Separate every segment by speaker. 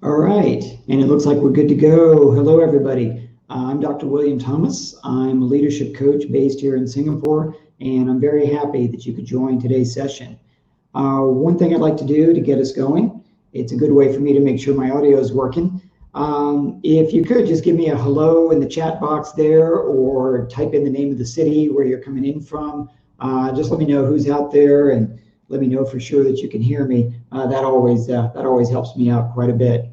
Speaker 1: All right, and it looks like we're good to go. Hello, everybody. I'm Dr. William Thomas. I'm a leadership coach based here in Singapore, and I'm very happy that you could join today's session. One thing I'd like to do to get us going, it's a good way for me to make sure my audio is working. If you could just give me a hello in the chat box there, or type in the name of the city where you're coming in from. Just let me know who's out there and let me know for sure that you can hear me. That always helps me out quite a bit.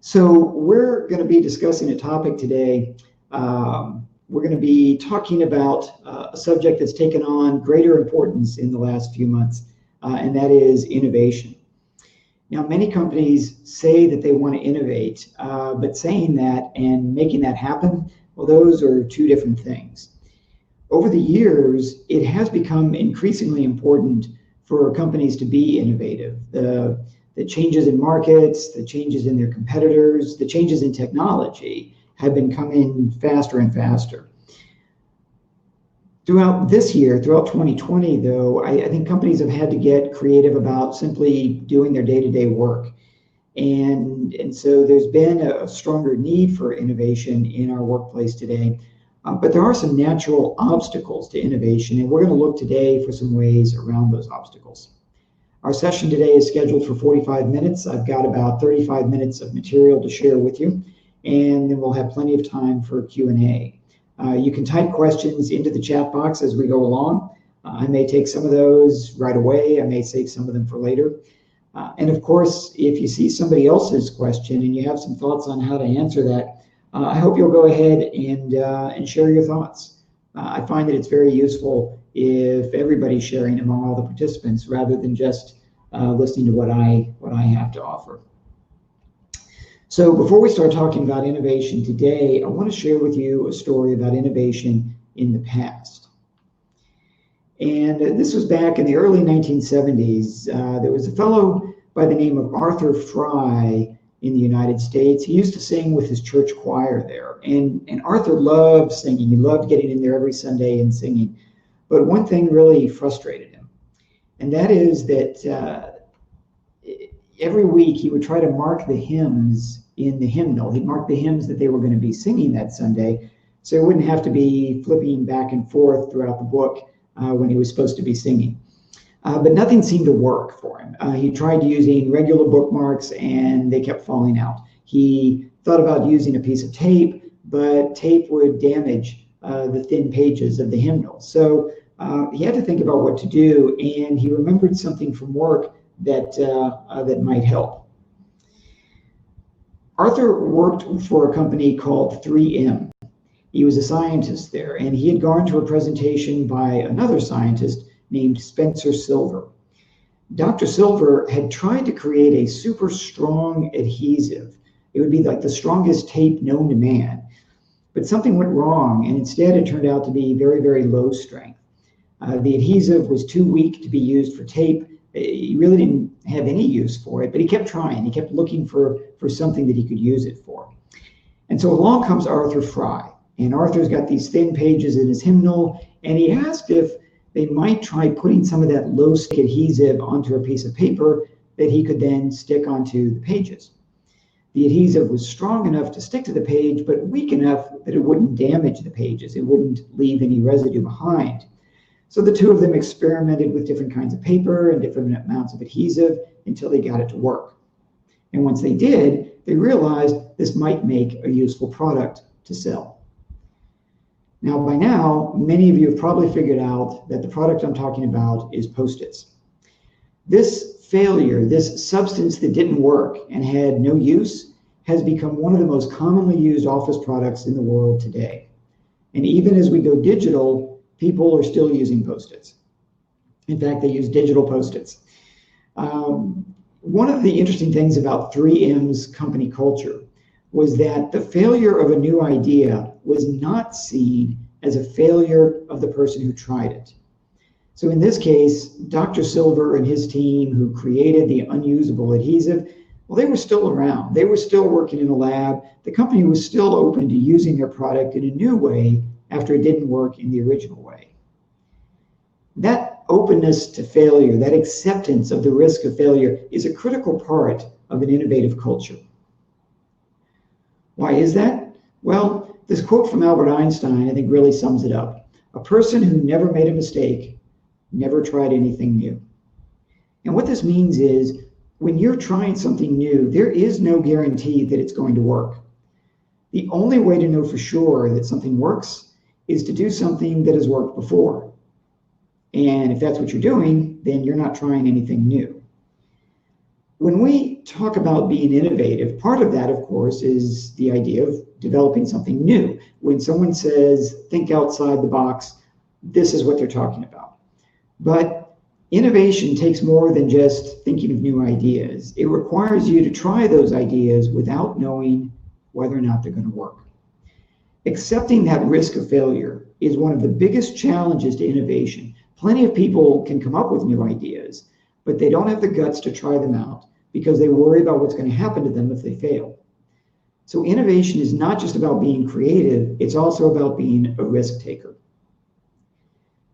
Speaker 1: So we're going to be discussing a topic today. We're going to be talking about a subject that's taken on greater importance in the last few months, and that is innovation. Now, many companies say that they want to innovate, but saying that and making that happen, well, those are two different things. Over the years, it has become increasingly important for companies to be innovative. The changes in markets, the changes in their competitors, the changes in technology have been coming faster and faster. Throughout this year, throughout 2020, though, I think companies have had to get creative about simply doing their day-to-day work. And so there's been a stronger need for innovation in our workplace today. But there are some natural obstacles to innovation, and we're going to look today for some ways around those obstacles. Our session today is scheduled for 45 minutes. I've got about 35 minutes of material to share with you, and then we'll have plenty of time for Q&A. You can type questions into the chat box as we go along. I may take some of those right away. I may save some of them for later. And of course, if you see somebody else's question and you have some thoughts on how to answer that, I hope you'll go ahead and share your thoughts. I find that it's very useful if everybody's sharing among all the participants rather than just listening to what I have to offer. So before we start talking about innovation today, I want to share with you a story about innovation in the past. And this was back in the early 1970s. There was a fellow by the name of Arthur Fry in the United States. He used to sing with his church choir there. And Arthur loved singing. He loved getting in there every Sunday and singing. But one thing really frustrated him, and that is that every week he would try to mark the hymns in the hymnal. He'd mark the hymns that they were going to be singing that Sunday, so he wouldn't have to be flipping back and forth throughout the book when he was supposed to be singing. But nothing seemed to work for him. He tried using regular bookmarks, and they kept falling out. He thought about using a piece of tape, but tape would damage the thin pages of the hymnal. So he had to think about what to do, and he remembered something from work that might help. Arthur worked for a company called 3M. He was a scientist there, and he had gone to a presentation by another scientist named Spencer Silver. Dr. Silver had tried to create a super strong adhesive. It would be like the strongest tape known to man. But something went wrong, and instead it turned out to be very, very low strength. The adhesive was too weak to be used for tape. He really didn't have any use for it, but he kept trying. He kept looking for something that he could use it for. And so along comes Arthur Fry. And Arthur's got these thin pages in his hymnal, and he asked if they might try putting some of that low stick adhesive onto a piece of paper that he could then stick onto the pages. The adhesive was strong enough to stick to the page, but weak enough that it wouldn't damage the pages. It wouldn't leave any residue behind. So the two of them experimented with different kinds of paper and different amounts of adhesive until they got it to work. And once they did, they realized this might make a useful product to sell. Now, by now, many of you have probably figured out that the product I'm talking about is Post-its. This failure, this substance that didn't work and had no use, has become one of the most commonly used office products in the world today. And even as we go digital, people are still using Post-its. In fact, they use digital Post-its. One of the interesting things about 3M's company culture was that the failure of a new idea was not seen as a failure of the person who tried it. So in this case, Dr. Silver and his team who created the unusable adhesive, well, they were still around. They were still working in a lab. The company was still open to using their product in a new way after it didn't work in the original way. That openness to failure, that acceptance of the risk of failure, is a critical part of an innovative culture. Why is that? Well, this quote from Albert Einstein, I think, really sums it up. A person who never made a mistake never tried anything new. And what this means is, when you're trying something new, there is no guarantee that it's going to work. The only way to know for sure that something works is to do something that has worked before. And if that's what you're doing, then you're not trying anything new. When we talk about being innovative, part of that, of course, is the idea of developing something new. When someone says, think outside the box, this is what they're talking about. But innovation takes more than just thinking of new ideas. It requires you to try those ideas without knowing whether or not they're going to work. Accepting that risk of failure is one of the biggest challenges to innovation. Plenty of people can come up with new ideas, but they don't have the guts to try them out because they worry about what's going to happen to them if they fail. So innovation is not just about being creative, it's also about being a risk taker.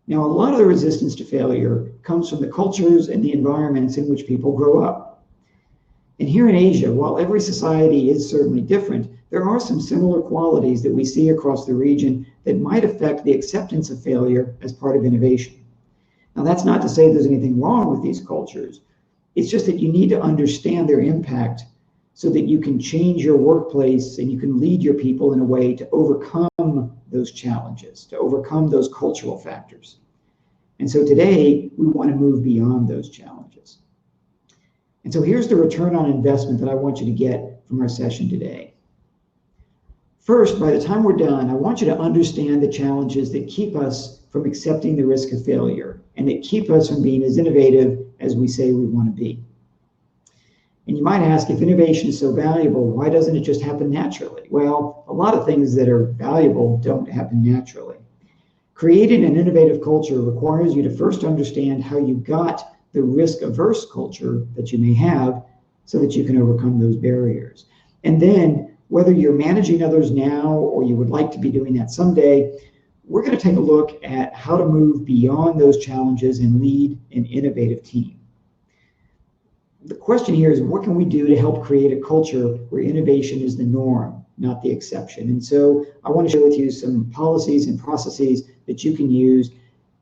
Speaker 1: Now, a lot of the resistance to failure comes from the cultures and the environments in which people grow up. And here in Asia, while every society is certainly different, there are some similar qualities that we see across the region that might affect the acceptance of failure as part of innovation. Now, that's not to say there's anything wrong with these cultures. It's just that you need to understand their impact so that you can change your workplace and you can lead your people in a way to overcome those challenges, to overcome those cultural factors. And so today, we want to move beyond those challenges. And so here's the return on investment that I want you to get from our session today. First, by the time we're done, I want you to understand the challenges that keep us from accepting the risk of failure and that keep us from being as innovative as we say we want to be. And you might ask, if innovation is so valuable, why doesn't it just happen naturally? Well, a lot of things that are valuable don't happen naturally. Creating an innovative culture requires you to first understand how you got the risk-averse culture that you may have so that you can overcome those barriers. And then, whether you're managing others now or you would like to be doing that someday, we're going to take a look at how to move beyond those challenges and lead an innovative team. The question here is, what can we do to help create a culture where innovation is the norm, not the exception? And so I want to share with you some policies and processes that you can use,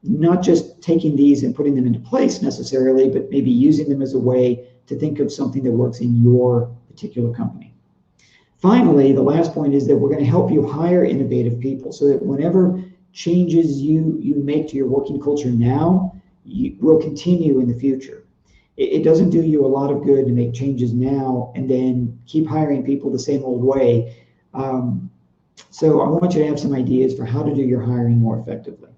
Speaker 1: not just taking these and putting them into place necessarily, but maybe using them as a way to think of something that works in your particular company. Finally, the last point is that we're going to help you hire innovative people so that whenever changes you make to your working culture now, will continue in the future. It doesn't do you a lot of good to make changes now and then keep hiring people the same old way. So I want you to have some ideas for how to do your hiring more effectively.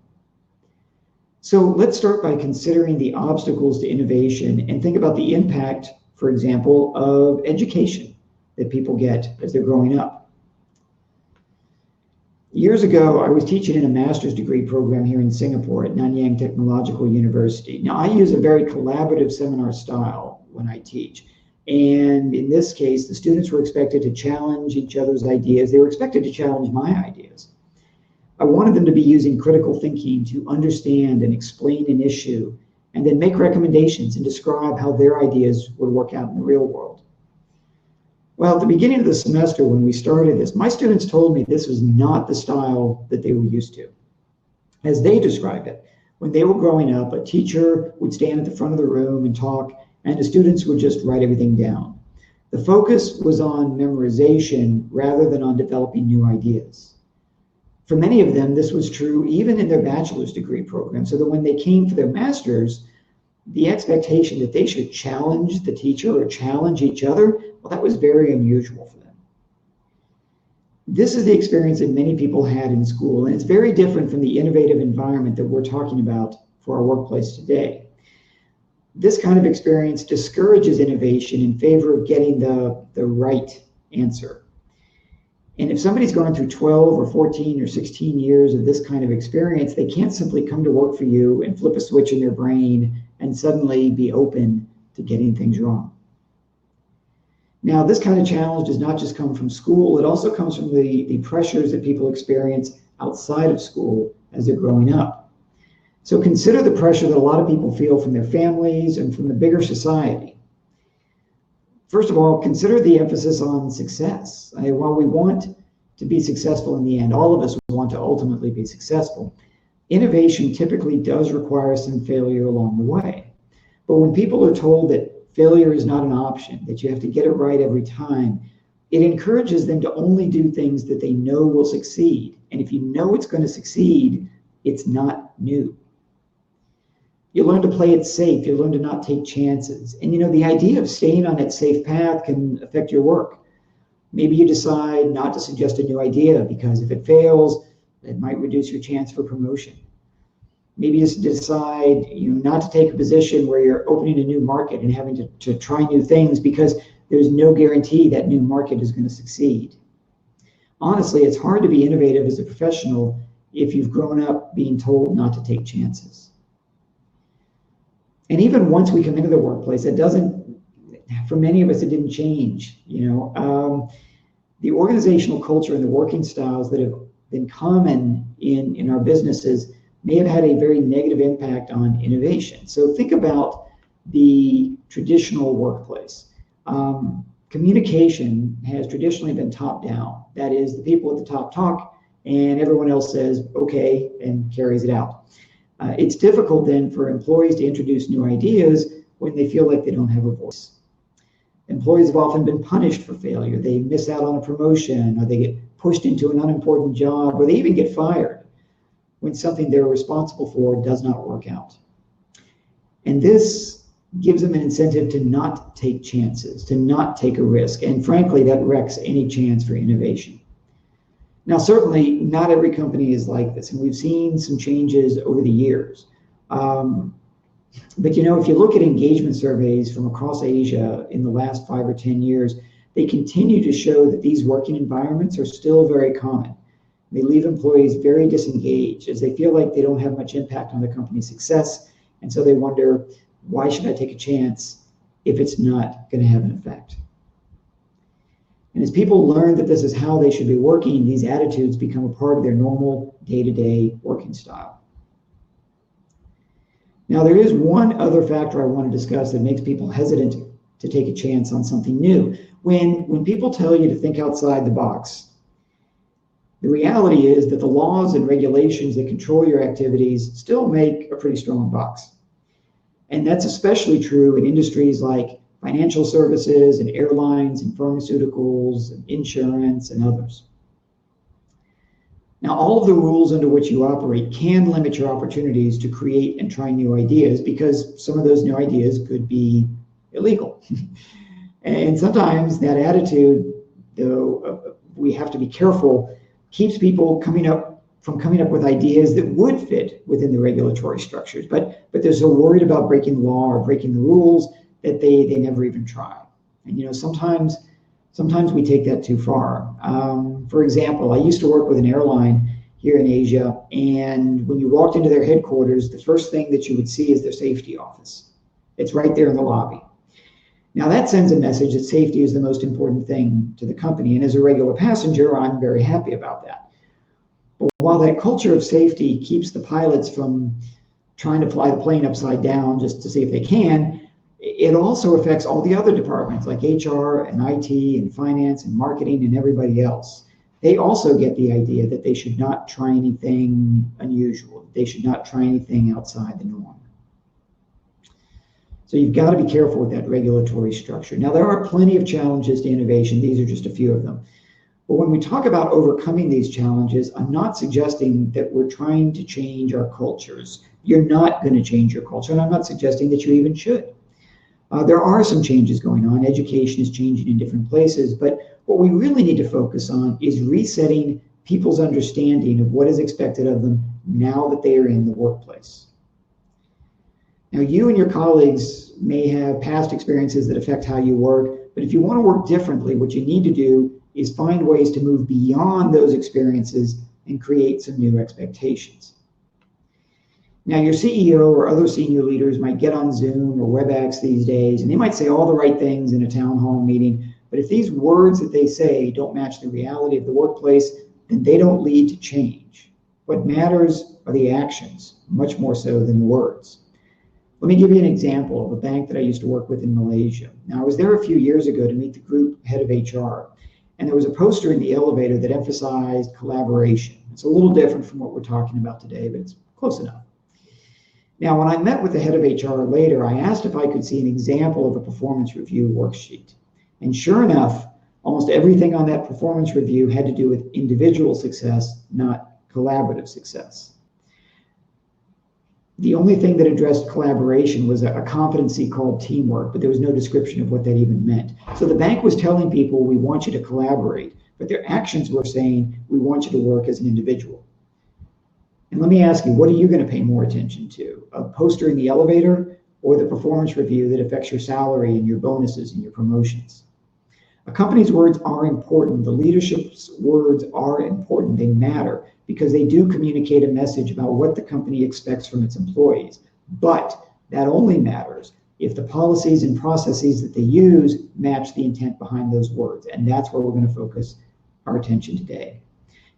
Speaker 1: So let's start by considering the obstacles to innovation and think about the impact, for example, of education that people get as they're growing up. Years ago, I was teaching in a master's degree program here in Singapore at Nanyang Technological University. Now, I use a very collaborative seminar style when I teach. And in this case, the students were expected to challenge each other's ideas. They were expected to challenge my ideas. I wanted them to be using critical thinking to understand and explain an issue, and then make recommendations and describe how their ideas would work out in the real world. Well, at the beginning of the semester, when we started this, my students told me this was not the style that they were used to. As they described it, when they were growing up, a teacher would stand at the front of the room and talk, and the students would just write everything down. The focus was on memorization rather than on developing new ideas. For many of them, this was true even in their bachelor's degree program, so that when they came for their master's, the expectation that they should challenge the teacher or challenge each other, well, that was very unusual for them. This is the experience that many people had in school, and it's very different from the innovative environment that we're talking about for our workplace today. This kind of experience discourages innovation in favor of getting the right answer. And if somebody's gone through 12 or 14 or 16 years of this kind of experience, they can't simply come to work for you and flip a switch in their brain and suddenly be open to getting things wrong. Now, this kind of challenge does not just come from school, it also comes from the pressures that people experience outside of school as they're growing up. So consider the pressure that a lot of people feel from their families and from the bigger society. First of all, consider the emphasis on success. While we want to be successful in the end, all of us want to ultimately be successful. Innovation typically does require some failure along the way. But when people are told that failure is not an option, that you have to get it right every time, it encourages them to only do things that they know will succeed. And if you know it's going to succeed, it's not new. You learn to play it safe. You learn to not take chances. And the idea of staying on that safe path can affect your work. Maybe you decide not to suggest a new idea because if it fails, it might reduce your chance for promotion. Maybe you decide not to take a position where you're opening a new market and having to try new things because there's no guarantee that new market is going to succeed. Honestly, it's hard to be innovative as a professional if you've grown up being told not to take chances. And even once we come into the workplace, for many of us, it didn't change. The organizational culture and the working styles that have been common in our businesses may have had a very negative impact on innovation. So think about the traditional workplace. Communication has traditionally been top down. That is, the people at the top talk and everyone else says, okay, and carries it out. It's difficult then for employees to introduce new ideas when they feel like they don't have a voice. Employees have often been punished for failure. They miss out on a promotion, or they get pushed into an unimportant job, or they even get fired when something they're responsible for does not work out. And this gives them an incentive to not take chances, to not take a risk. And frankly, that wrecks any chance for innovation. Now, certainly not every company is like this, and we've seen some changes over the years. But if you look at engagement surveys from across Asia in the last 5 or 10 years, they continue to show that these working environments are still very common. They leave employees very disengaged as they feel like they don't have much impact on the company's success. And so they wonder, why should I take a chance if it's not going to have an effect? And as people learn that this is how they should be working, these attitudes become a part of their normal day-to-day working style. Now, there is one other factor I want to discuss that makes people hesitant to take a chance on something new. When people tell you to think outside the box, the reality is that the laws and regulations that control your activities still make a pretty strong box. And that's especially true in industries like financial services and airlines and pharmaceuticals and insurance and others. Now, all of the rules under which you operate can limit your opportunities to create and try new ideas because some of those new ideas could be illegal. And sometimes that attitude, though we have to be careful, keeps people coming up with ideas that would fit within the regulatory structures. But they're so worried about breaking the law or breaking the rules that they never even try. And sometimes we take that too far. For example, I used to work with an airline here in Asia, and when you walked into their headquarters, the first thing that you would see is their safety office. It's right there in the lobby. Now that sends a message that safety is the most important thing to the company, and as a regular passenger, I'm very happy about that. But while that culture of safety keeps the pilots from trying to fly the plane upside down just to see if they can, it also affects all the other departments like HR and IT and finance and marketing and everybody else. They also get the idea that they should not try anything unusual. They should not try anything outside the norm. So you've got to be careful with that regulatory structure. Now, there are plenty of challenges to innovation. These are just a few of them. But when we talk about overcoming these challenges, I'm not suggesting that we're trying to change our cultures. You're not going to change your culture, and I'm not suggesting that you even should. There are some changes going on. Education is changing in different places, but what we really need to focus on is resetting people's understanding of what is expected of them now that they are in the workplace. Now, you and your colleagues may have past experiences that affect how you work, but if you want to work differently, what you need to do is find ways to move beyond those experiences and create some new expectations. Now, your CEO or other senior leaders might get on Zoom or WebEx these days, and they might say all the right things in a town hall meeting, but if these words that they say don't match the reality of the workplace, then they don't lead to change. What matters are the actions, much more so than the words. Let me give you an example of a bank that I used to work with in Malaysia. Now, I was there a few years ago to meet the group head of HR, and there was a poster in the elevator that emphasized collaboration. It's a little different from what we're talking about today, but it's close enough. Now, when I met with the head of HR later, I asked if I could see an example of a performance review worksheet. And sure enough, almost everything on that performance review had to do with individual success, not collaborative success. The only thing that addressed collaboration was a competency called teamwork, but there was no description of what that even meant. So the bank was telling people, we want you to collaborate, but their actions were saying, we want you to work as an individual. And let me ask you, what are you going to pay more attention to? A poster in the elevator or the performance review that affects your salary and your bonuses and your promotions? A company's words are important. The leadership's words are important. They matter because they do communicate a message about what the company expects from its employees. But that only matters if the policies and processes that they use match the intent behind those words. And that's where we're going to focus our attention today.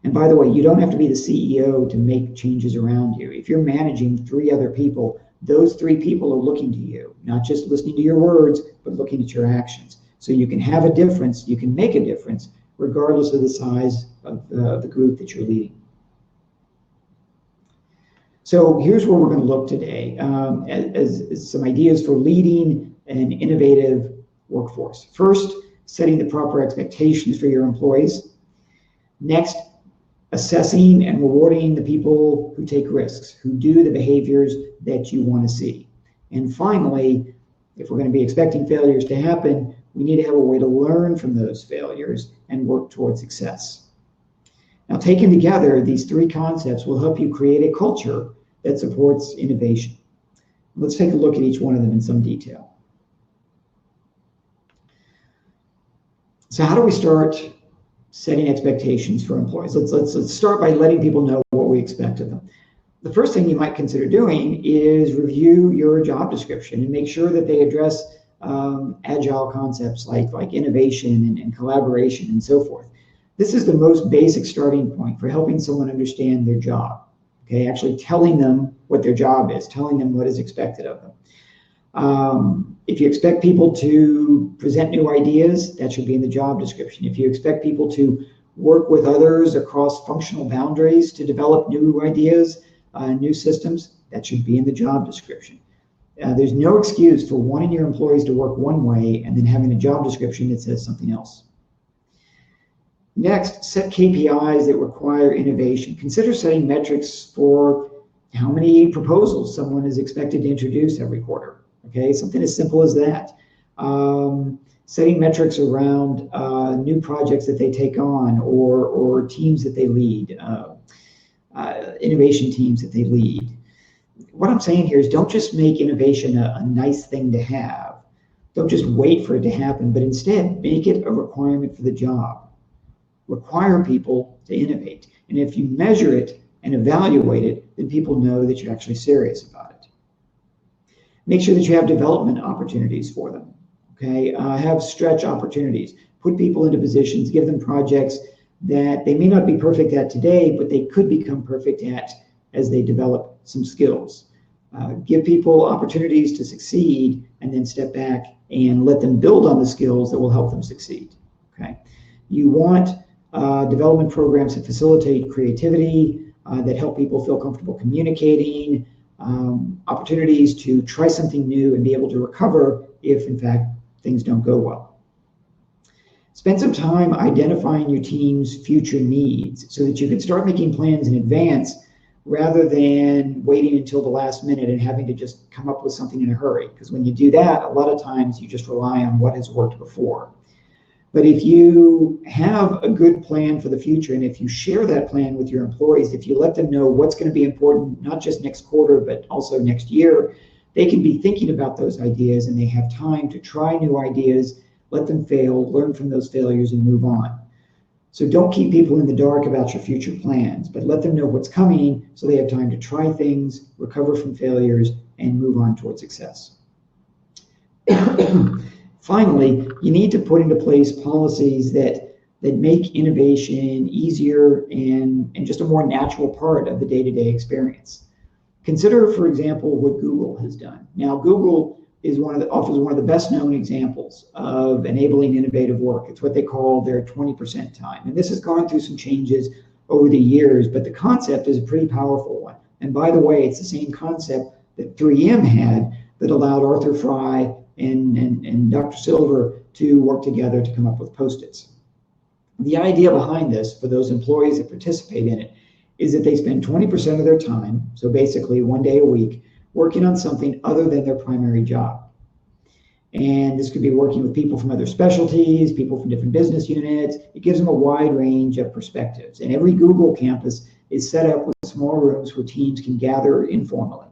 Speaker 1: And by the way, you don't have to be the CEO to make changes around you. If you're managing 3 other people, those 3 people are looking to you, not just listening to your words, but looking at your actions. So you can have a difference, you can make a difference, regardless of the size of the group that you're leading. So here's where we're going to look today as some ideas for leading an innovative workforce. First, setting the proper expectations for your employees. Next, assessing and rewarding the people who take risks, who do the behaviors that you want to see. And finally, if we're going to be expecting failures to happen, we need to have a way to learn from those failures and work toward success. Now, taken together, these 3 concepts will help you create a culture that supports innovation. Let's take a look at each one of them in some detail. So how do we start setting expectations for employees? Let's start by letting people know what we expect of them. The first thing you might consider doing is review your job description and make sure that they address agile concepts like innovation and collaboration and so forth. This is the most basic starting point for helping someone understand their job. Okay, actually telling them what their job is, telling them what is expected of them. If you expect people to present new ideas, that should be in the job description. If you expect people to work with others across functional boundaries to develop new ideas, new systems, that should be in the job description. There's no excuse for wanting your employees to work one way and then having a job description that says something else. Next, set KPIs that require innovation. Consider setting metrics for how many proposals someone is expected to introduce every quarter. Okay, something as simple as that. Setting metrics around new projects that they take on or teams that they lead, innovation teams that they lead. What I'm saying here is don't just make innovation a nice thing to have. Don't just wait for it to happen, but instead make it a requirement for the job. Require people to innovate. And if you measure it and evaluate it, then people know that you're actually serious about it. Make sure that you have development opportunities for them. Okay, have stretch opportunities. Put people into positions, give them projects that they may not be perfect at today, but they could become perfect at as they develop some skills. Give people opportunities to succeed and then step back and let them build on the skills that will help them succeed. Okay, you want development programs that facilitate creativity, that help people feel comfortable communicating, opportunities to try something new and be able to recover if, in fact, things don't go well. Spend some time identifying your team's future needs so that you can start making plans in advance rather than waiting until the last minute and having to just come up with something in a hurry. Because when you do that, a lot of times you just rely on what has worked before. But if you have a good plan for the future, and if you share that plan with your employees, if you let them know what's going to be important, not just next quarter, but also next year, they can be thinking about those ideas and they have time to try new ideas, let them fail, learn from those failures and move on. So don't keep people in the dark about your future plans, but let them know what's coming so they have time to try things, recover from failures, and move on toward success. Finally, you need to put into place policies that make innovation easier and just a more natural part of the day-to-day experience. Consider, for example, what Google has done. Now, Google is offers one of the best known examples of enabling innovative work. It's what they call their 20% time. And this has gone through some changes over the years, but the concept is a pretty powerful one. And by the way, it's the same concept that 3M had that allowed Arthur Fry and Dr. Silver to work together to come up with Post-its. The idea behind this, for those employees that participate in it, is that they spend 20% of their time, so basically 1 day a week, working on something other than their primary job. And this could be working with people from other specialties, people from different business units. It gives them a wide range of perspectives. And every Google campus is set up with small rooms where teams can gather informally.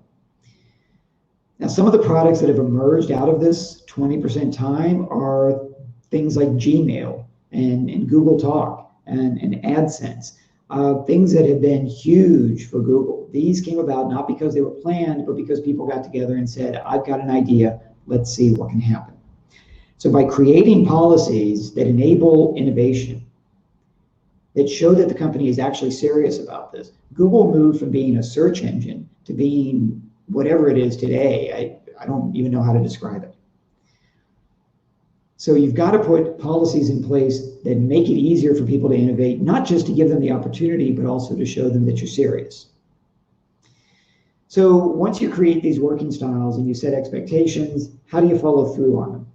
Speaker 1: Now, some of the products that have emerged out of this 20% time are things like Gmail and Google Talk and AdSense, things that have been huge for Google. These came about not because they were planned, but because people got together and said, I've got an idea, let's see what can happen. So by creating policies that enable innovation, that show that the company is actually serious about this, Google moved from being a search engine to being whatever it is today. I don't even know how to describe it. So you've got to put policies in place that make it easier for people to innovate, not just to give them the opportunity, but also to show them that you're serious. So once you create these working styles and you set expectations, how do you follow through on them?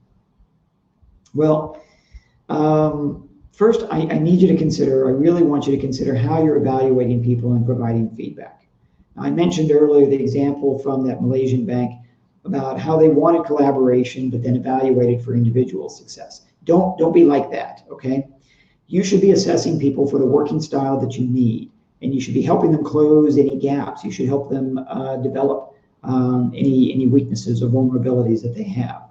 Speaker 1: Well, first, I need you to consider, I really want you to consider how you're evaluating people and providing feedback. Now, I mentioned earlier the example from that Malaysian bank about how they wanted collaboration, but then evaluated for individual success. Don't be like that, okay? You should be assessing people for the working style that you need, and you should be helping them close any gaps. You should help them develop any weaknesses or vulnerabilities that they have.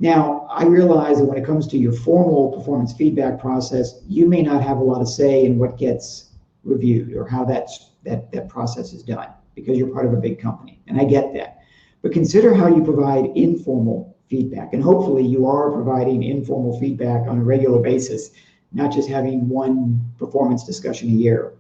Speaker 1: Now, I realize that when it comes to your formal performance feedback process, you may not have a lot of say in what gets reviewed or how that process is done, because you're part of a big company, and I get that. But consider how you provide informal feedback, and hopefully you are providing informal feedback on a regular basis, not just having one performance discussion a year.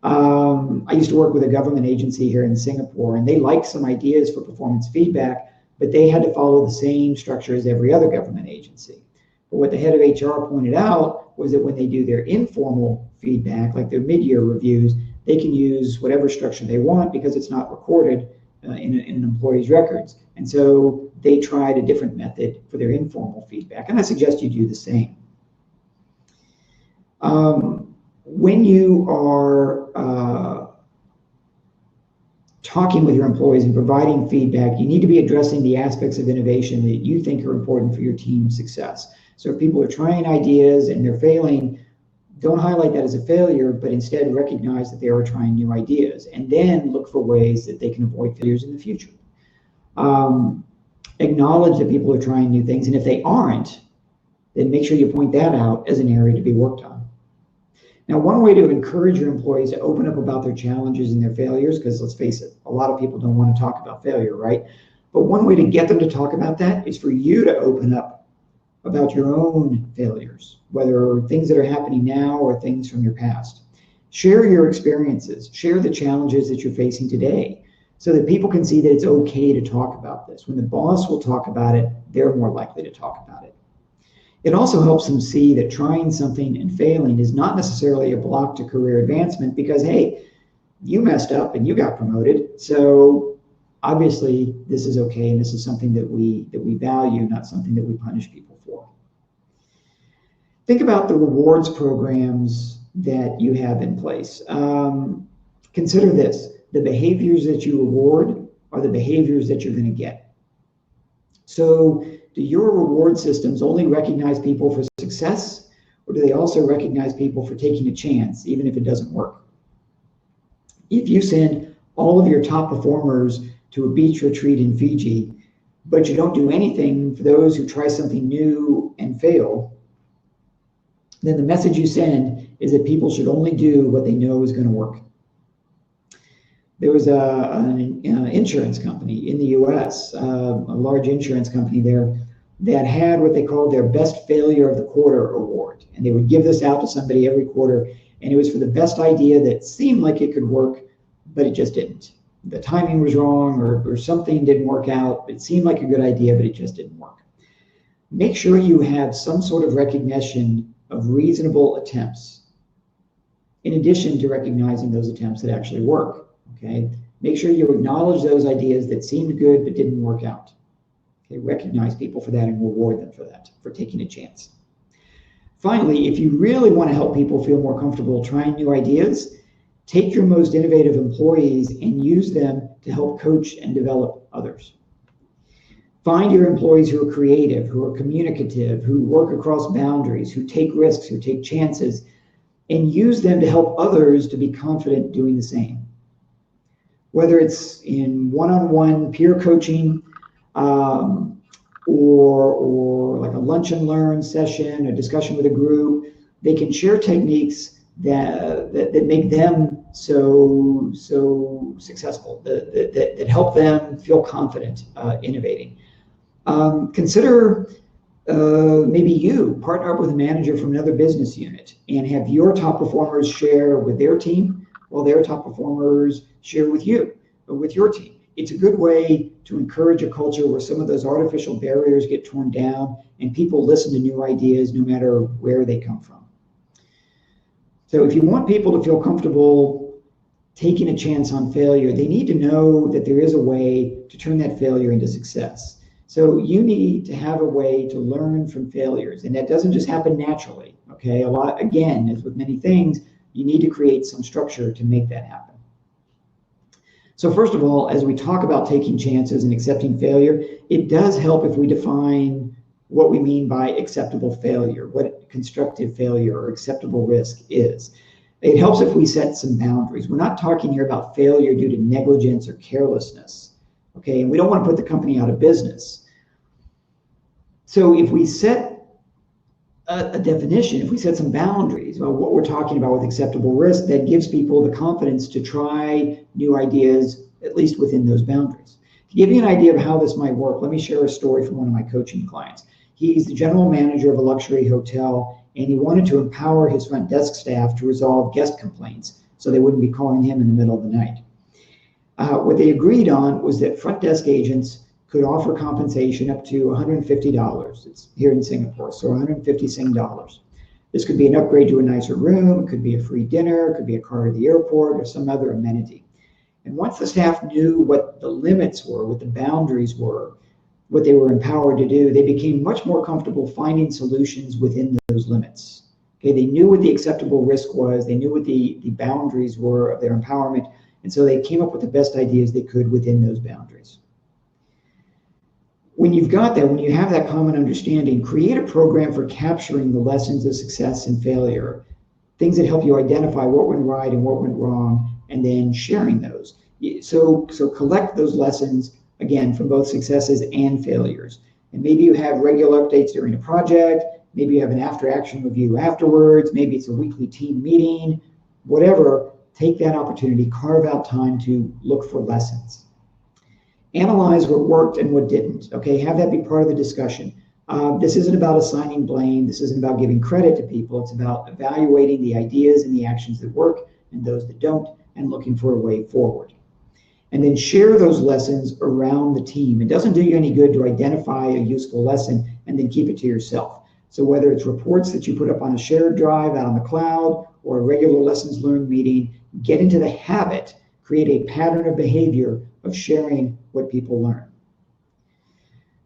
Speaker 1: I used to work with a government agency here in Singapore, and they liked some ideas for performance feedback, but they had to follow the same structure as every other government agency. But what the head of HR pointed out was that when they do their informal feedback, like their mid-year reviews, they can use whatever structure they want because it's not recorded in an employee's records. And so they tried a different method for their informal feedback, and I suggest you do the same. When you are talking with your employees and providing feedback, you need to be addressing the aspects of innovation that you think are important for your team's success. So if people are trying ideas and they're failing, don't highlight that as a failure, but instead recognize that they are trying new ideas, and then look for ways that they can avoid failures in the future. Acknowledge that people are trying new things, and if they aren't, then make sure you point that out as an area to be worked on. Now, one way to encourage your employees to open up about their challenges and their failures, because let's face it, a lot of people don't want to talk about failure, right? But one way to get them to talk about that is for you to open up about your own failures, whether things that are happening now or things from your past. Share your experiences, share the challenges that you're facing today, so that people can see that it's okay to talk about this. When the boss will talk about it, they're more likely to talk about it. It also helps them see that trying something and failing is not necessarily a block to career advancement, because, hey, you messed up and you got promoted, so obviously this is okay, and this is something that we value, not something that we punish people for. Think about the rewards programs that you have in place. Consider this: the behaviors that you reward are the behaviors that you're going to get. So do your reward systems only recognize people for success, or do they also recognize people for taking a chance, even if it doesn't work? If you send all of your top performers to a beach retreat in Fiji, but you don't do anything for those who try something new and fail, then the message you send is that people should only do what they know is going to work. There was an insurance company in the US, a large insurance company there, that had what they called their best failure of the quarter award. And they would give this out to somebody every quarter, and it was for the best idea that seemed like it could work, but it just didn't. the timing was wrong, or something didn't work out. It seemed like a good idea, but it just didn't work. Make sure you have some sort of recognition of reasonable attempts, in addition to recognizing those attempts that actually work, okay? Make sure you acknowledge those ideas that seemed good but didn't work out. Okay, recognize people for that and reward them for that, for taking a chance. Finally, if you really want to help people feel more comfortable trying new ideas, take your most innovative employees and use them to help coach and develop others. Find your employees who are creative, who are communicative, who work across boundaries, who take risks, who take chances, and use them to help others to be confident doing the same. Whether it's in one-on-one peer coaching, or like a lunch and learn session, a discussion with a group, they can share techniques that make them so successful, that help them feel confident innovating. Consider maybe you partner up with a manager from another business unit and have your top performers share with their team, while their top performers share with you or with your team. It's a good way to encourage a culture where some of those artificial barriers get torn down and people listen to new ideas no matter where they come from. So if you want people to feel comfortable taking a chance on failure, they need to know that there is a way to turn that failure into success. So you need to have a way to learn from failures, and that doesn't just happen naturally, okay? Again, as with many things, you need to create some structure to make that happen. So first of all, as we talk about taking chances and accepting failure, it does help if we define what we mean by acceptable failure, what constructive failure or acceptable risk is. It helps if we set some boundaries. We're not talking here about failure due to negligence or carelessness, okay? And we don't want to put the company out of business. So if we set a definition, if we set some boundaries about what we're talking about with acceptable risk, that gives people the confidence to try new ideas, at least within those boundaries. To give you an idea of how this might work, let me share a story from one of my coaching clients. He's the general manager of a luxury hotel, and he wanted to empower his front desk staff to resolve guest complaints so they wouldn't be calling him in the middle of the night. What they agreed on was that front desk agents could offer compensation up to $150. It's here in Singapore, so 150 Sing dollars. This could be an upgrade to a nicer room, it could be a free dinner, it could be a car to the airport, or some other amenity. And once the staff knew what the limits were, what the boundaries were, what they were empowered to do, they became much more comfortable finding solutions within those limits. Okay, they knew what the acceptable risk was, they knew what the boundaries were of their empowerment, and so they came up with the best ideas they could within those boundaries. When you've got that, when you have that common understanding, create a program for capturing the lessons of success and failure, things that help you identify what went right and what went wrong, and then sharing those. So collect those lessons, again, from both successes and failures. And maybe you have regular updates during a project, maybe you have an after-action review afterwards, maybe it's a weekly team meeting, whatever, take that opportunity, carve out time to look for lessons. Analyze what worked and what didn't, okay? Have that be part of the discussion. This isn't about assigning blame. This isn't about giving credit to people. It's about evaluating the ideas and the actions that work and those that don't, and looking for a way forward. And then share those lessons around the team. It doesn't do you any good to identify a useful lesson and then keep it to yourself. So whether it's reports that you put up on a shared drive out on the cloud or a regular lessons learned meeting, get into the habit, create a pattern of behavior of sharing what people learn.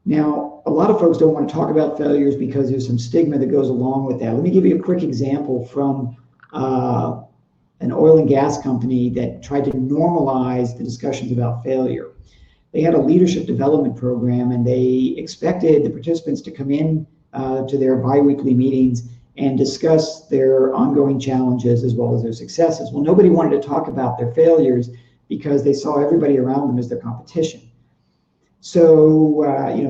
Speaker 1: Now, a lot of folks don't want to talk about failures because there's some stigma that goes along with that. Let me give you a quick example from an oil and gas company that tried to normalize the discussions about failure. They had a leadership development program, and they expected the participants to come in to their biweekly meetings and discuss their ongoing challenges as well as their successes. Well, nobody wanted to talk about their failures because they saw everybody around them as their competition. So,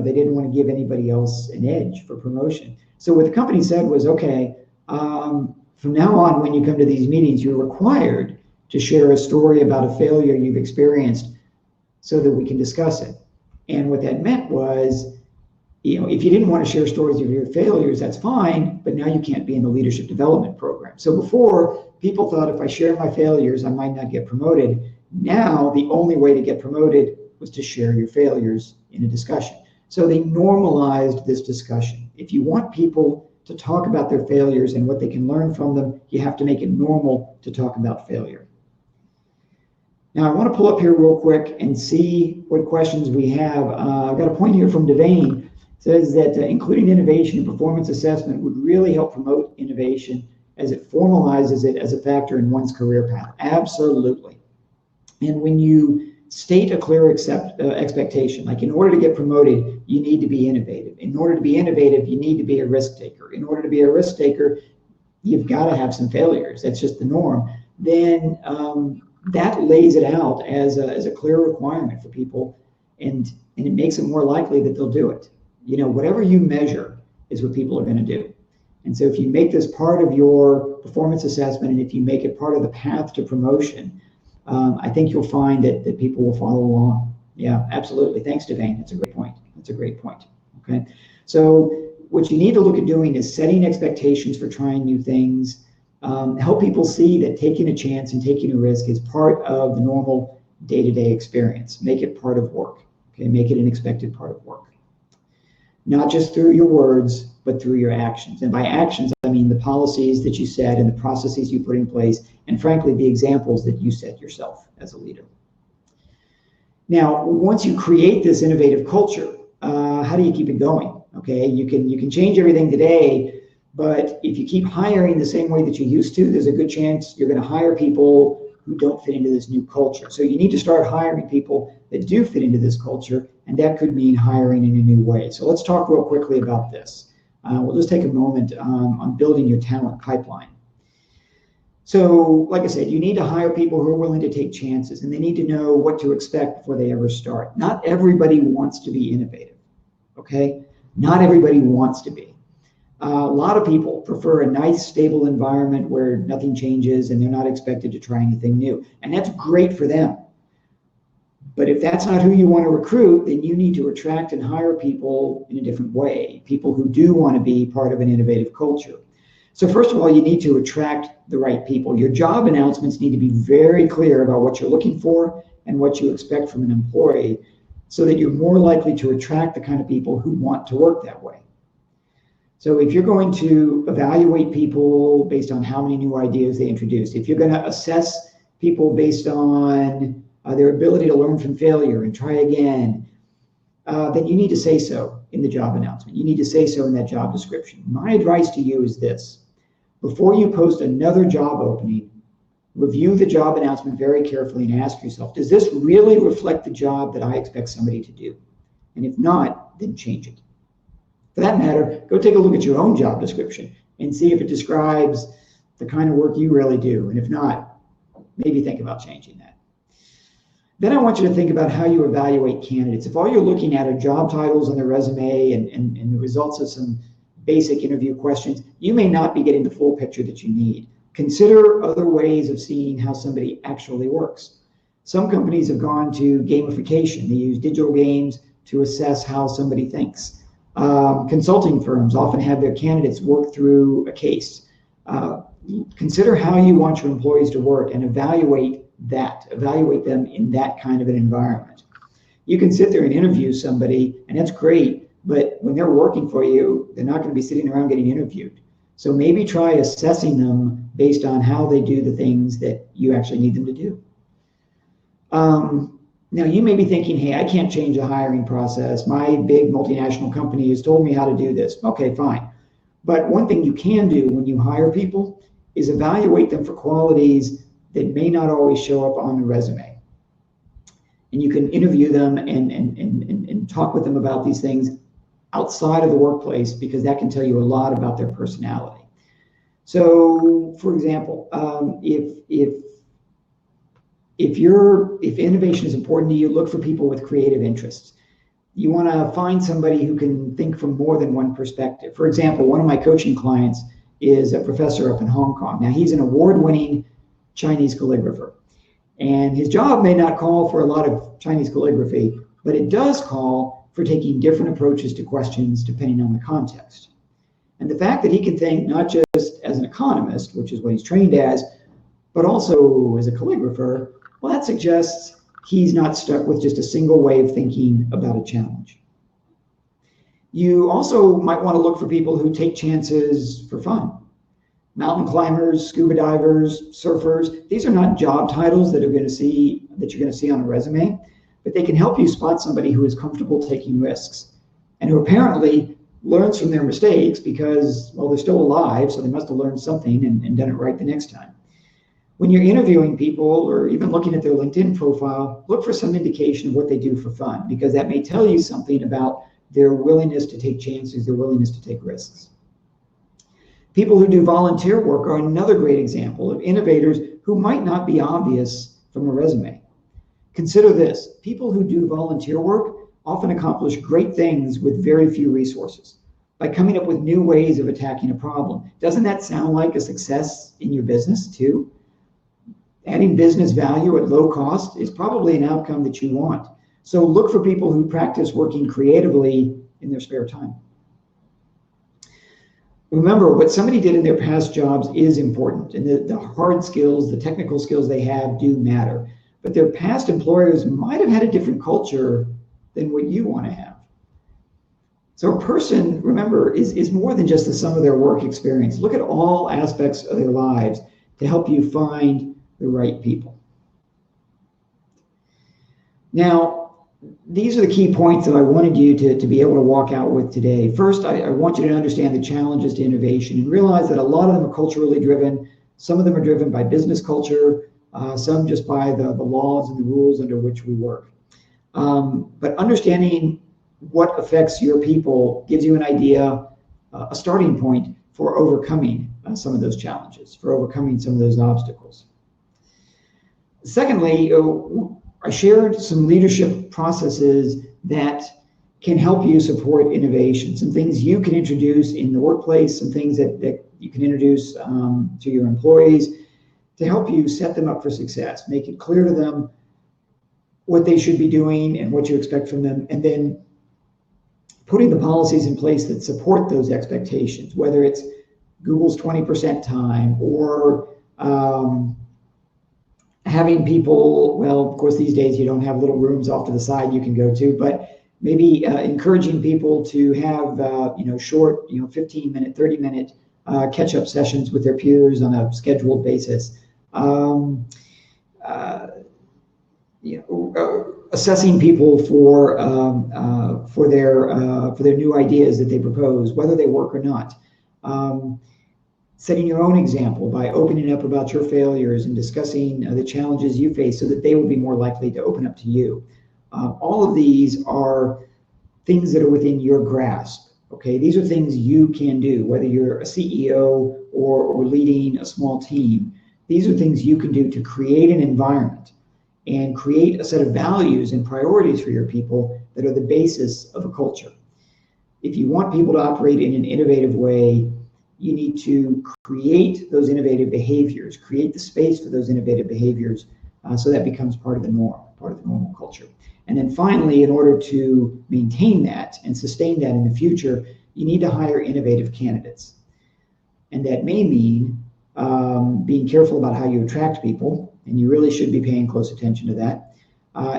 Speaker 1: they didn't want to give anybody else an edge for promotion. So what the company said was, okay, from now on, when you come to these meetings, you're required to share a story about a failure you've experienced so that we can discuss it. And what that meant was, if you didn't want to share stories of your failures, that's fine, but now you can't be in the leadership development program. So before, people thought if I share my failures, I might not get promoted. Now, the only way to get promoted was to share your failures in a discussion. So they normalized this discussion. If you want people to talk about their failures and what they can learn from them, you have to make it normal to talk about failure. Now, I want to pull up here real quick and see what questions we have. I've got a point here from Devane. It says that including innovation in performance assessment would really help promote innovation as it formalizes it as a factor in one's career path. Absolutely. And when you state a clear expectation, like in order to get promoted, you need to be innovative. In order to be innovative, you need to be a risk taker. In order to be a risk taker, you've got to have some failures. That's just the norm. Then that lays it out as a clear requirement for people, and it makes it more likely that they'll do it. You know, whatever you measure is what people are going to do. And so if you make this part of your performance assessment, and if you make it part of the path to promotion, I think you'll find that people will follow along. Yeah, absolutely. Thanks, Devane. That's a great point. That's a great point. Okay. So what you need to look at doing is setting expectations for trying new things. Help people see that taking a chance and taking a risk is part of the normal day-to-day experience. Make it part of work. Okay. Make it an expected part of work. Not just through your words, but through your actions. And by actions, I mean the policies that you set and the processes you put in place, and frankly, the examples that you set yourself as a leader. Now, once you create this innovative culture, how do you keep it going? Okay, you can change everything today, but if you keep hiring the same way that you used to, there's a good chance you're going to hire people who don't fit into this new culture. So you need to start hiring people that do fit into this culture, and that could mean hiring in a new way. So let's talk real quickly about this. We'll just take a moment on building your talent pipeline. So, like I said, you need to hire people who are willing to take chances, and they need to know what to expect before they ever start. Not everybody wants to be innovative, okay? Not everybody wants to be. A lot of people prefer a nice, stable environment where nothing changes and they're not expected to try anything new. And that's great for them. But if that's not who you want to recruit, then you need to attract and hire people in a different way, people who do want to be part of an innovative culture. So first of all, you need to attract the right people. Your job announcements need to be very clear about what you're looking for and what you expect from an employee, so that you're more likely to attract the kind of people who want to work that way. So if you're going to evaluate people based on how many new ideas they introduce, if you're going to assess people based on their ability to learn from failure and try again, then you need to say so in the job announcement. You need to say so in that job description. My advice to you is this: before you post another job opening, review the job announcement very carefully and ask yourself, does this really reflect the job that I expect somebody to do? And if not, then change it. For that matter, go take a look at your own job description and see if it describes the kind of work you really do. And if not, maybe think about changing that. Then I want you to think about how you evaluate candidates. If all you're looking at are job titles on their resume and the results of some basic interview questions, you may not be getting the full picture that you need. Consider other ways of seeing how somebody actually works. Some companies have gone to gamification. They use digital games to assess how somebody thinks. Consulting firms often have their candidates work through a case. Consider how you want your employees to work and evaluate them in that kind of an environment. You can sit there and interview somebody, and that's great, but when they're working for you, they're not going to be sitting around getting interviewed. So maybe try assessing them based on how they do the things that you actually need them to do. Now, you may be thinking, hey, I can't change the hiring process. My big multinational company has told me how to do this. Okay, fine. But one thing you can do when you hire people is evaluate them for qualities that may not always show up on the resume. And you can interview them and talk with them about these things outside of the workplace, because that can tell you a lot about their personality. So, for example, if innovation is important to you, look for people with creative interests. You want to find somebody who can think from more than one perspective. For example, one of my coaching clients is a professor up in Hong Kong. Now, he's an award-winning Chinese calligrapher, and his job may not call for a lot of Chinese calligraphy, but it does call for taking different approaches to questions depending on the context. And the fact that he can think not just as an economist, which is what he's trained as, but also as a calligrapher, Well, that suggests he's not stuck with just a single way of thinking about a challenge. You also might want to look for people who take chances for fun. Mountain climbers, scuba divers, surfers, these are not job titles that you're going to see on a resume, but they can help you spot somebody who is comfortable taking risks and who apparently learns from their mistakes because, well, they're still alive, so they must have learned something and done it right the next time. When you're interviewing people or even looking at their LinkedIn profile, look for some indication of what they do for fun, because that may tell you something about their willingness to take chances, their willingness to take risks. People who do volunteer work are another great example of innovators who might not be obvious from a resume. Consider this: people who do volunteer work often accomplish great things with very few resources by coming up with new ways of attacking a problem. Doesn't that sound like a success in your business too? Adding business value at low cost is probably an outcome that you want. So look for people who practice working creatively in their spare time. Remember, what somebody did in their past jobs is important, and the hard skills, the technical skills they have do matter. But their past employers might have had a different culture than what you want to have. So a person, remember, is more than just the sum of their work experience. Look at all aspects of their lives to help you find the right people. Now, these are the key points that I wanted you to be able to walk out with today. First, I want you to understand the challenges to innovation and realize that a lot of them are culturally driven. Some of them are driven by business culture, some just by the laws and the rules under which we work. But understanding what affects your people gives you an idea, a starting point for overcoming some of those challenges, for overcoming some of those obstacles. Secondly, I shared some leadership processes that can help you support innovation, some things you can introduce in the workplace, some things that you can introduce to your employees to help you set them up for success, make it clear to them what they should be doing and what you expect from them, and then putting the policies in place that support those expectations, whether it's Google's 20% time or having people, well, of course, these days you don't have little rooms off to the side you can go to, but maybe encouraging people to have, short, 15-minute, 30-minute catch-up sessions with their peers on a scheduled basis. Assessing people for their new ideas that they propose, whether they work or not. Setting your own example by opening up about your failures and discussing the challenges you face so that they will be more likely to open up to you. All of these are things that are within your grasp. Okay, these are things you can do, whether you're a CEO or leading a small team. These are things you can do to create an environment and create a set of values and priorities for your people that are the basis of a culture. If you want people to operate in an innovative way, you need to create those innovative behaviors, create the space for those innovative behaviors so that becomes part of the norm, part of the normal culture. And then finally, in order to maintain that and sustain that in the future, you need to hire innovative candidates. And that may mean being careful about how you attract people, and you really should be paying close attention to that.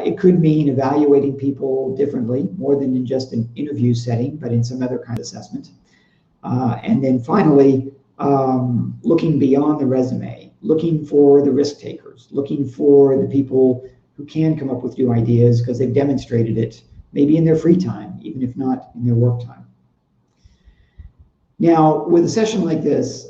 Speaker 1: It could mean evaluating people differently, more than in just an interview setting, but in some other kind of assessment. And then finally, looking beyond the resume, looking for the risk takers, looking for the people who can come up with new ideas because they've demonstrated it, maybe in their free time, even if not in their work time. Now, with a session like this,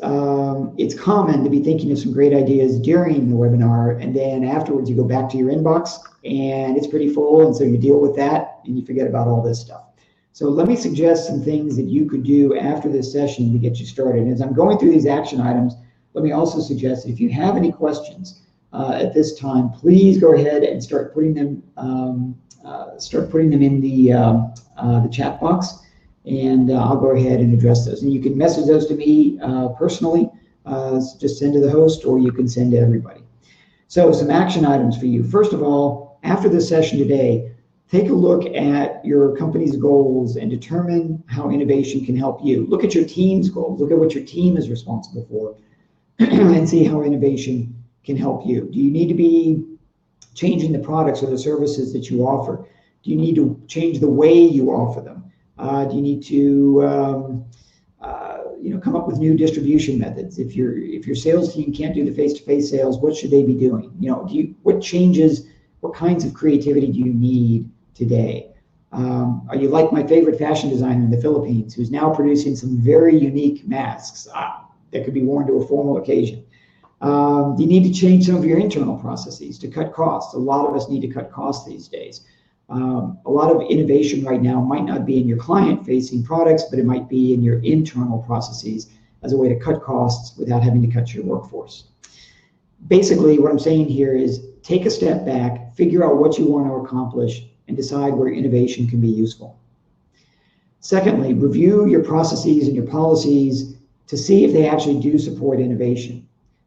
Speaker 1: it's common to be thinking of some great ideas during the webinar, and then afterwards you go back to your inbox and it's pretty full, and so you deal with that and you forget about all this stuff. So let me suggest some things that you could do after this session to get you started. And as I'm going through these action items, let me also suggest that if you have any questions at this time, please go ahead and start putting them in the chat box, and I'll go ahead and address those. And you can message those to me personally, just send to the host, or you can send to everybody. So some action items for you. First of all, after this session today, take a look at your company's goals and determine how innovation can help you. Look at your team's goals. Look at what your team is responsible for and see how innovation can help you. Do you need to be changing the products or the services that you offer? Do you need to change the way you offer them? Do you need to come up with new distribution methods? If your sales team can't do the face-to-face sales, what should they be doing? What changes, what kinds of creativity do you need today? Are you like my favorite fashion designer in the Philippines, who's now producing some very unique masks that could be worn to a formal occasion? Do you need to change some of your internal processes to cut costs? A lot of us need to cut costs these days. A lot of innovation right now might not be in your client-facing products, but it might be in your internal processes as a way to cut costs without having to cut your workforce. Basically, what I'm saying here is take a step back, figure out what you want to accomplish, and decide where innovation can be useful. Secondly, review your processes and your policies to see if they actually do support innovation.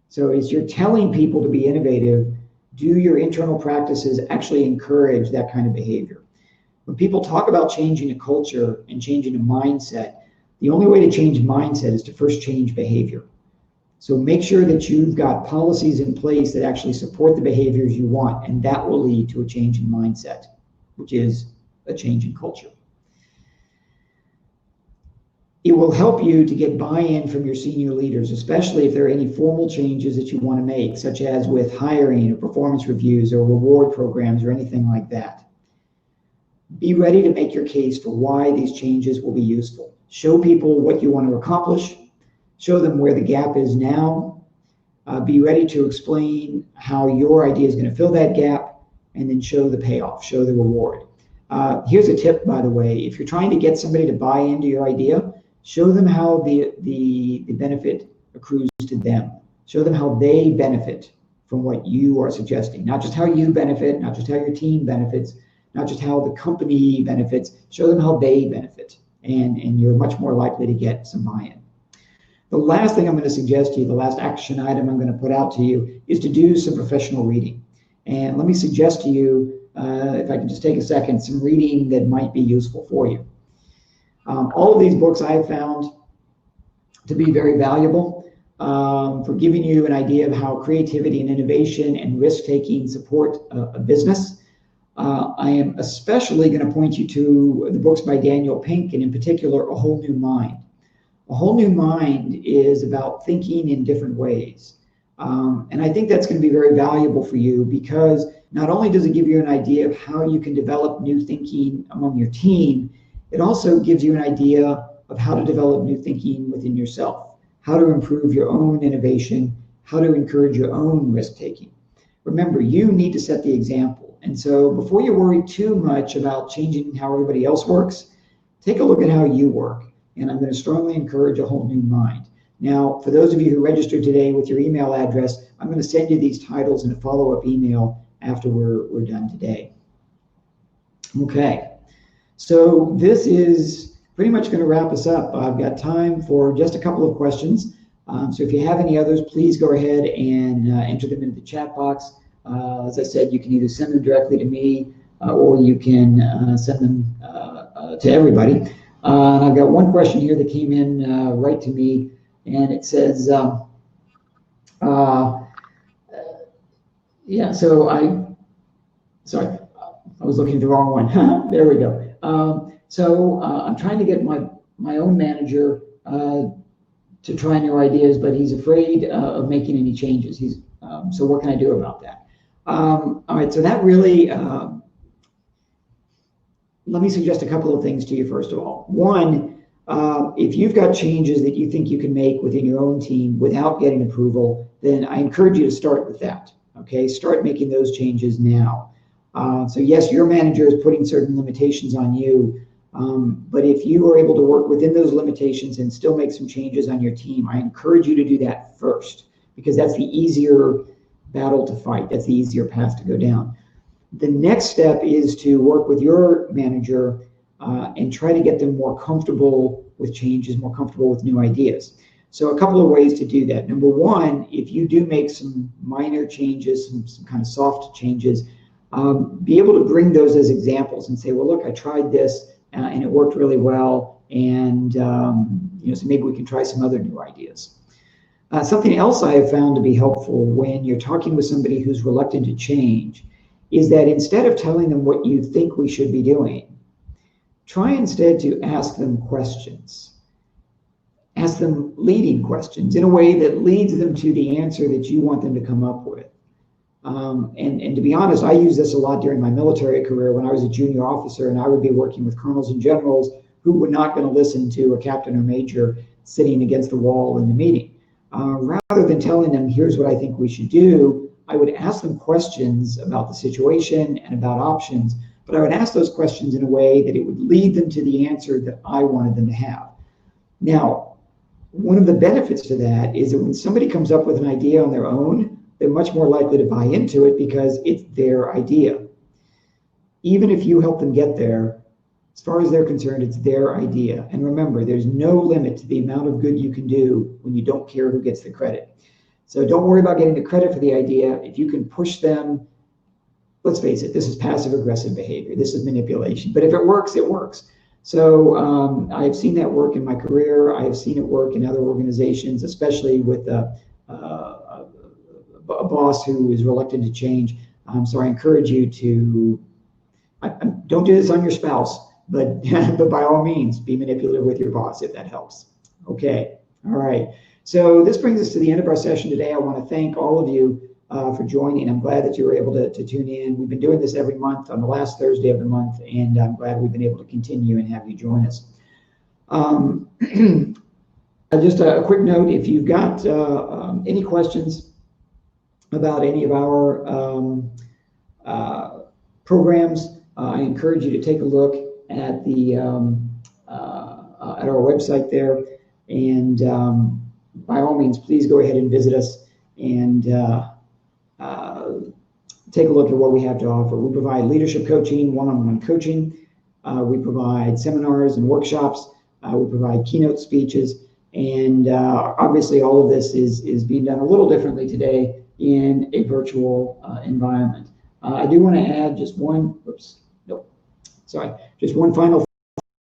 Speaker 1: So as you're telling people to be innovative, do your internal practices actually encourage that kind of behavior? When people talk about changing a culture and changing a mindset, the only way to change mindset is to first change behavior. So make sure that you've got policies in place that actually support the behaviors you want, and that will lead to a change in mindset, which is a change in culture. It will help you to get buy-in from your senior leaders, especially if there are any formal changes that you want to make, such as with hiring or performance reviews or reward programs or anything like that. Be ready to make your case for why these changes will be useful. Show people what you want to accomplish. Show them where the gap is now. Be ready to explain how your idea is going to fill that gap, and then show the payoff, show the reward. Here's a tip, by the way. If you're trying to get somebody to buy into your idea, show them how the benefit accrues to them. Show them how they benefit from what you are suggesting. Not just how you benefit, not just how your team benefits, not just how the company benefits. Show them how they benefit, and you're much more likely to get some buy-in. The last thing I'm going to suggest to you, the last action item I'm going to put out to you, is to do some professional reading. And let me suggest to you, if I can just take a second, some reading that might be useful for you. All of these books I have found to be very valuable for giving you an idea of how creativity and innovation and risk-taking support a business. I am especially going to point you to the books by Daniel Pink, and in particular, A Whole New Mind. A Whole New Mind is about thinking in different ways. And I think that's going to be very valuable for you, because not only does it give you an idea of how you can develop new thinking among your team, it also gives you an idea of how to develop new thinking within yourself, how to improve your own innovation, how to encourage your own risk-taking. Remember, you need to set the example. And so before you worry too much about changing how everybody else works, take a look at how you work. And I'm going to strongly encourage A Whole New Mind. Now, for those of you who registered today with your email address, I'm going to send you these titles in a follow-up email after we're done today. Okay. So this is pretty much going to wrap us up. I've got time for just a couple of questions. So if you have any others, please go ahead and enter them into the chat box. As I said, you can either send them directly to me or you can send them to everybody. And I've got one question here that came in right to me, and it says, yeah, so sorry, I was looking at the wrong one. There we go. So I'm trying to get my own manager to try new ideas, but he's afraid of making any changes. So what can I do about that? All right, so that really, let me suggest a couple of things to you, first of all. One, if you've got changes that you think you can make within your own team without getting approval, then I encourage you to start with that, okay? Start making those changes now. So yes, your manager is putting certain limitations on you, but if you are able to work within those limitations and still make some changes on your team, I encourage you to do that first, because that's the easier battle to fight. That's the easier path to go down. The next step is to work with your manager and try to get them more comfortable with changes, more comfortable with new ideas. So a couple of ways to do that. Number one, if you do make some minor changes, some kind of soft changes, be able to bring those as examples and say, well, look, I tried this and it worked really well, and so maybe we can try some other new ideas. Something else I have found to be helpful when you're talking with somebody who's reluctant to change is that instead of telling them what you think we should be doing, try instead to ask them questions. Ask them leading questions in a way that leads them to the answer that you want them to come up with. And to be honest, I used this a lot during my military career when I was a junior officer, and I would be working with colonels and generals who were not going to listen to a captain or major sitting against the wall in the meeting. Rather than telling them, here's what I think we should do, I would ask them questions about the situation and about options, but I would ask those questions in a way that it would lead them to the answer that I wanted them to have. Now, one of the benefits to that is that when somebody comes up with an idea on their own, they're much more likely to buy into it because it's their idea. Even if you help them get there, as far as they're concerned, it's their idea. And remember, there's no limit to the amount of good you can do when you don't care who gets the credit. So don't worry about getting the credit for the idea. If you can push them, let's face it, this is passive aggressive behavior. This is manipulation. But if it works, it works. So I've seen that work in my career. I've seen it work in other organizations, especially with a boss who is reluctant to change. So I encourage you to, don't do this on your spouse, but by all means, be manipulative with your boss if that helps. Okay, all right. So this brings us to the end of our session today. I want to thank all of you for joining. I'm glad that you were able to tune in. We've been doing this every month on the last Thursday of the month, and I'm glad we've been able to continue and have you join us. Just a quick note, if you've got any questions about any of our programs, I encourage you to take a look at the at our website there, and by all means, please go ahead and visit us and take a look at what we have to offer. We provide leadership coaching, one-on-one coaching. We provide seminars and workshops. We provide keynote speeches, and obviously all of this is being done a little differently today in a virtual environment. I do want to add just one, just one final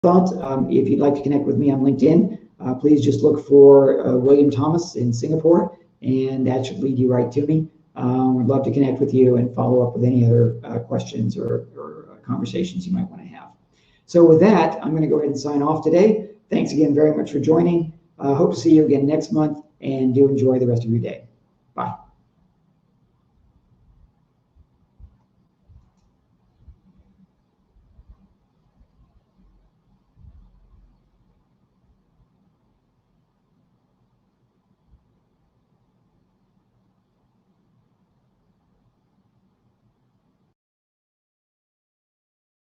Speaker 1: thought. If you'd like to connect with me on LinkedIn, please just look for William Thomas in Singapore, and that should lead you right to me. I'd love to connect with you and follow up with any other questions or conversations you might want to have. So with that, I'm going to go ahead and sign off today. Thanks again very much for joining. Hope to see you again next month, and do enjoy the rest of your day.